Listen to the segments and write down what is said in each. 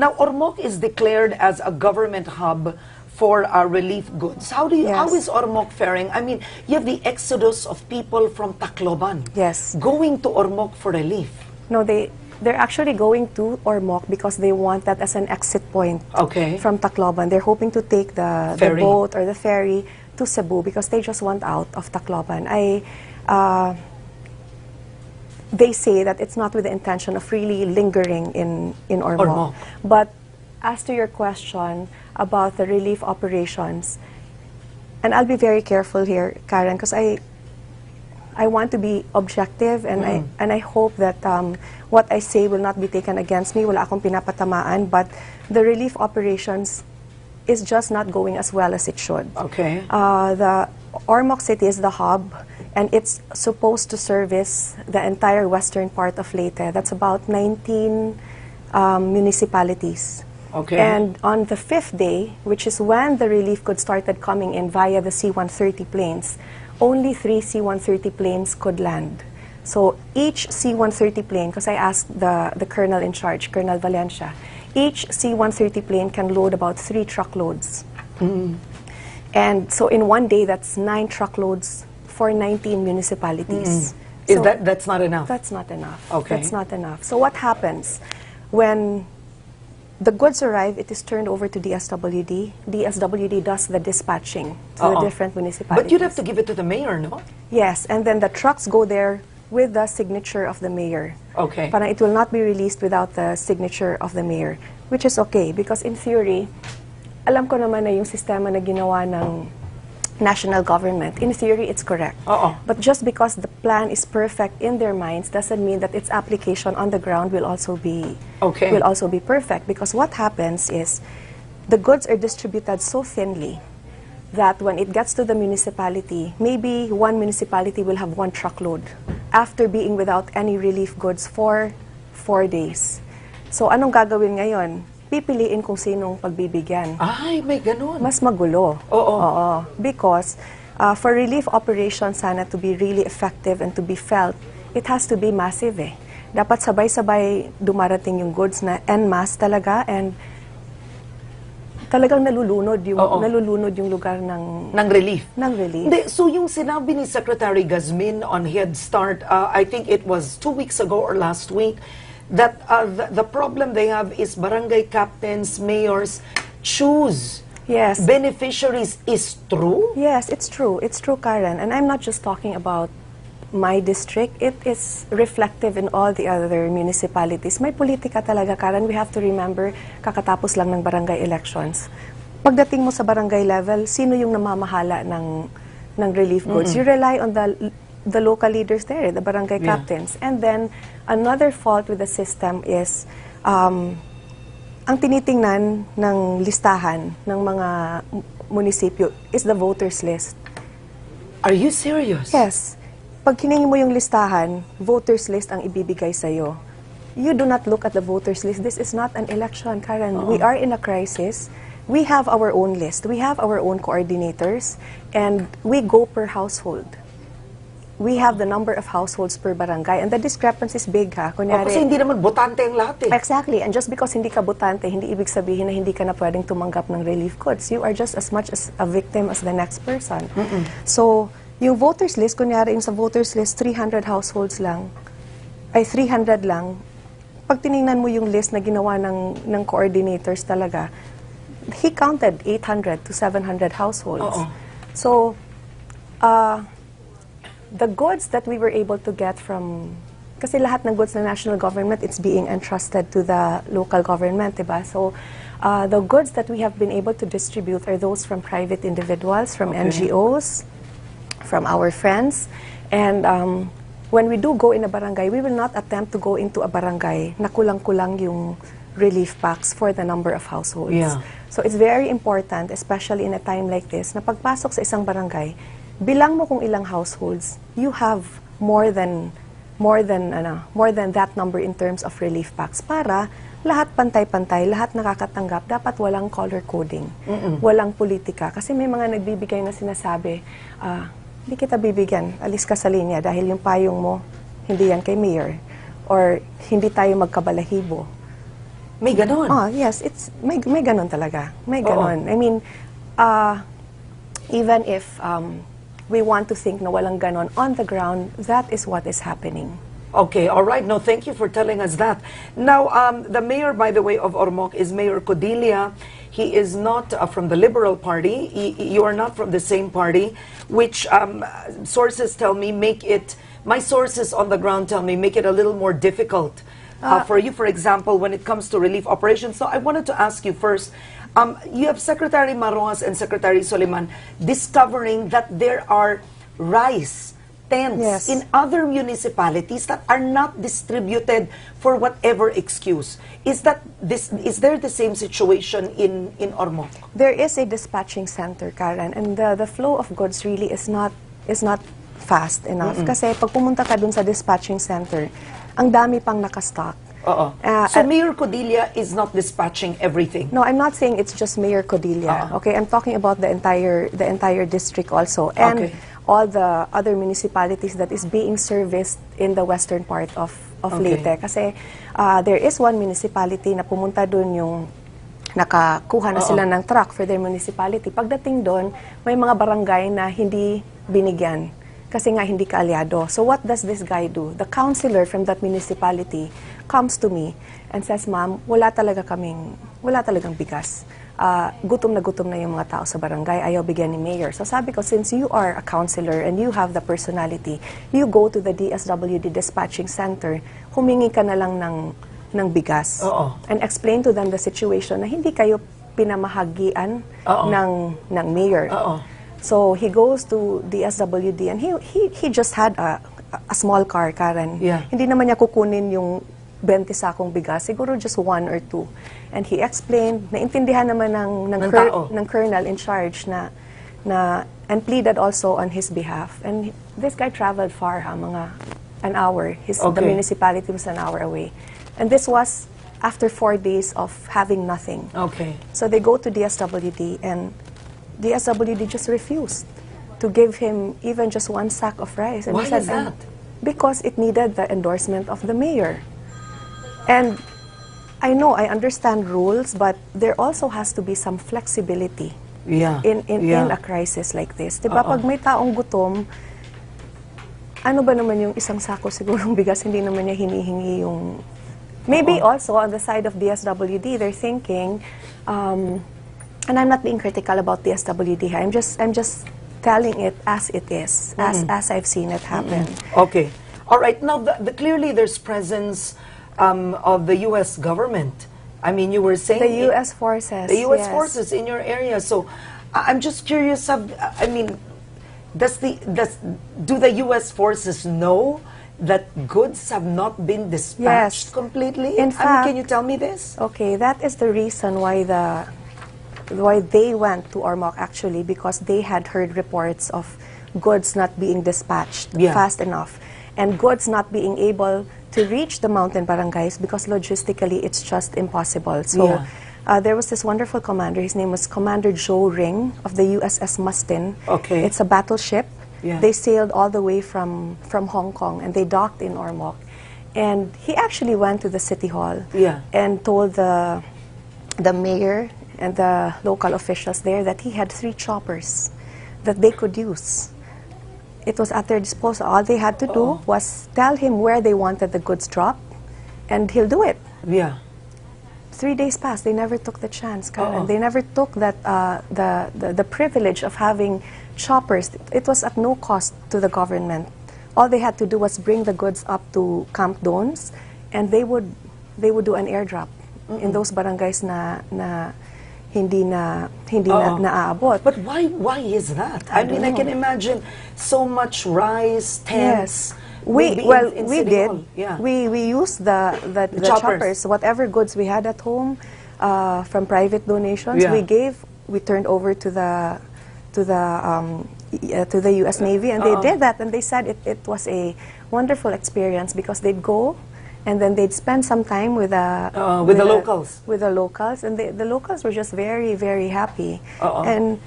Now, Ormoc is declared as a government hub for relief goods. How is Ormoc faring? I mean, you have the exodus of people from Tacloban going to Ormoc for relief. No, they're actually going to Ormoc because they want that as an exit point from Tacloban. They're hoping to take the boat or the ferry to Cebu because they just want out of Tacloban. They say that it's not with the intention of really lingering in Ormoc. But as to your question about the relief operations, and I'll be very careful here, Karen, because I want to be objective, and I hope that what I say will not be taken against me. Wala akong pinapatamaan, but the relief operations is just not going as well as it should. The Ormoc City is the hub, and it's supposed to service the entire western part of Leyte. That's about 19 municipalities. And on the 5th day, which is when the relief goods started coming in via the C-130 planes, only 3 C-130 planes could land. So each C-130 plane, because I asked the colonel in charge, Colonel Valencia, each C-130 plane can load about 3 truckloads. And so in one day, that's 9 truckloads for 19 municipalities. So That's not enough? That's not enough. That's not enough. So what happens? When the goods arrive, it is turned over to DSWD. DSWD does the dispatching to the different municipalities. But you'd have to give it to the mayor, no? Yes, and then the trucks go there with the signature of the mayor. Parang it will not be released without the signature of the mayor, which is okay because in theory, alam ko naman na yung sistema na ginawa ng national government, in theory, it's correct. But just because the plan is perfect in their minds doesn't mean that its application on the ground will also be perfect. Because what happens is the goods are distributed so thinly that when it gets to the municipality, maybe one municipality will have 1 truckload after being without any relief goods for 4 days. So anong gagawin ngayon? Pipiliin kung sinong pagbibigyan. Ay, may ganun. Mas magulo. Because for relief operations sana to be really effective and to be felt, it has to be massive eh. Dapat sabay-sabay dumarating yung goods na en masse talaga, and talagang nalulunod yung lugar ng relief. Ng relief. Hindi, so yung sinabi ni Secretary Gazmin on Head Start, I think it was 2 weeks ago or last week, that the problem they have is barangay captains, mayors choose beneficiaries. Is true? Yes, it's true. It's true, Karen. And I'm not just talking about my district. It is reflective in all the other municipalities. May politika talaga, Karen. We have to remember, kakatapos lang ng barangay elections. Pagdating mo sa barangay level, sino yung namamahala ng relief goods? You rely on the local leaders there, the barangay captains. And then, another fault with the system is, ang tinitingnan ng listahan ng mga munisipyo is the voters list. Are you serious? Yes. Pag hiningi mo yung listahan, voters list ang ibibigay sa'yo. You do not look at the voters list. This is not an election, Karen. We are in a crisis. We have our own list. We have our own coordinators. And we go per household. We have the number of households per barangay, and the discrepancy is big, ha? Kunyari, kasi hindi naman botante ang lahat eh. Exactly, and just because hindi ka botante, hindi ibig sabihin na hindi ka na pwedeng tumanggap ng relief goods. You are just as much as a victim as the next person. So, yung voters list, kunyari yung sa voters list, 300 households lang, ay 300 lang. Pag tinignan mo yung list na ginawa ng coordinators talaga, he counted 800 to 700 households. So, the goods that we were able to get from, kasi lahat ng goods ng national government, it's being entrusted to the local government, diba? So, the goods that we have been able to distribute are those from private individuals, from NGOs, from our friends. And when we do go in a barangay, we will not attempt to go into a barangay na kulang-kulang yung relief packs for the number of households. So, it's very important, especially in a time like this, na pagpasok sa isang barangay, bilang mo kung ilang households, you have more than that number in terms of relief packs para lahat pantay-pantay, lahat nakakatanggap, dapat walang color coding, walang politika. Kasi may mga nagbibigay na sinasabi, hindi kita bibigyan, alis ka sa linya dahil yung payong mo, hindi yan kay mayor, or hindi tayo magkabalahibo. May ganon. Oh, yes, may ganon talaga. May ganon. I mean, even if we want to think na walang ganon on the ground, that is what is happening. Okay, all right. No, thank you for telling us that. Now, the mayor, by the way, of Ormoc is Mayor Codilla. He is not from the Liberal Party. You are not from the same party, which sources tell me my sources on the ground tell me make it a little more difficult for you, for example, when it comes to relief operations. So I wanted to ask you first, you have Secretary Marojas and Secretary Soliman discovering that there are rice tents in other municipalities that are not distributed for whatever excuse. Is there the same situation in Ormoc? There is a dispatching center, Karen, and the flow of goods really is not fast enough. Kasi pag pumunta ka dun sa dispatching center, ang dami pang nakastock. So Mayor Codilla is not dispatching everything? No, I'm not saying it's just Mayor Codilla. Okay, I'm talking about the entire district also, and all the other municipalities that is being serviced in the western part of Leyte. Kasi there is one municipality na pumunta dun yung nakakuha na sila ng truck for their municipality. Pagdating doon, may mga barangay na hindi binigyan kasi nga hindi kaalyado. So what does this guy do? The councilor from that municipality comes to me and says, "Ma'am, wala talagang bigas. Gutom na yung mga tao sa barangay, ayaw bigyan ni mayor." So sabi ko, since you are a councilor and you have the personality, you go to the DSWD dispatching center, humingi ka na lang ng bigas and explain to them the situation na hindi kayo pinamahagian ng mayor. So he goes to DSWD and he just had a small car, Karen. Hindi naman niya kukunin yung 20 sakong bigas, siguro just 1 or 2. And he explained, naintindihan naman ng colonel in charge and pleaded also on his behalf. And this guy traveled far, mga an hour. The municipality was an hour away. And this was after 4 days of having nothing. So they go to DSWD and DSWD just refused to give him even just 1 sack of rice. And why is that? Because it needed the endorsement of the mayor. And I know, I understand rules, but there also has to be some flexibility in a crisis like this. Diba, pag may taong gutom, ano ba naman yung isang sako sigurong bigas, hindi naman niya hinihingi yung... Maybe also on the side of DSWD, they're thinking, and I'm not being critical about DSWD, I'm just telling it as it is, as I've seen it happen. Okay. All right. Now, clearly there's presence of the U.S. government. I mean, you were saying... The U.S. forces. The U.S. forces in your area. So, I'm just curious, I mean, do the U.S. forces know that goods have not been dispatched completely? In fact, can you tell me this? Okay, that is the reason why they went to Ormoc, actually, because they had heard reports of goods not being dispatched fast enough and goods not being able to reach the mountain barangays because logistically it's just impossible. So there was this wonderful commander, his name was Commander Joe Ring of the USS Mustin. It's a battleship. They sailed all the way from Hong Kong and they docked in Ormoc. And he actually went to the city hall and told the mayor and the local officials there that he had 3 choppers that they could use. It was at their disposal. All they had to do was tell him where they wanted the goods dropped, and he'll do it. 3 days passed. They never took the chance, Karen. They never took that the privilege of having choppers. It was at no cost to the government. All they had to do was bring the goods up to Camp Dones, and they would do an airdrop in those barangays na hindi na naaabot. But why is that? I mean, I can imagine so much rice, tents. We did. We used the choppers, whatever goods we had at home from private donations. We turned over to the U.S. Navy, and they did that, and they said it was a wonderful experience because they'd go. And then they'd spend some time with the locals. With the locals, and the locals were just very, very happy. And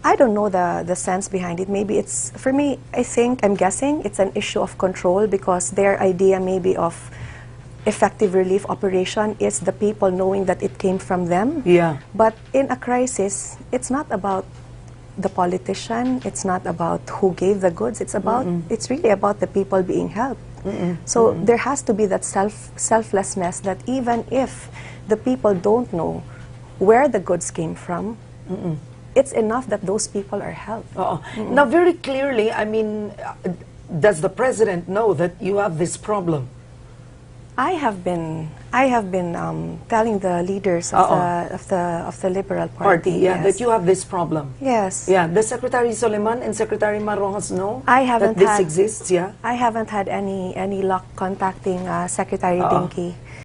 I don't know the sense behind it. Maybe it's, for me, I'm guessing it's an issue of control because their idea maybe of effective relief operation is the people knowing that it came from them. Yeah. But in a crisis, it's not about the politician, it's not about who gave the goods, it's about it's really about the people being helped. So there has to be that selflessness that even if the people don't know where the goods came from, it's enough that those people are helped. Now, very clearly, I mean, does the president know that you have this problem? I have been telling the leaders of the Liberal Party, Yeah, that you have this problem. Yes. Yeah, the Secretary Soleman and Secretary Marrojas know I haven't that this had, exists. Yeah. I haven't had any luck contacting Secretary Dinky.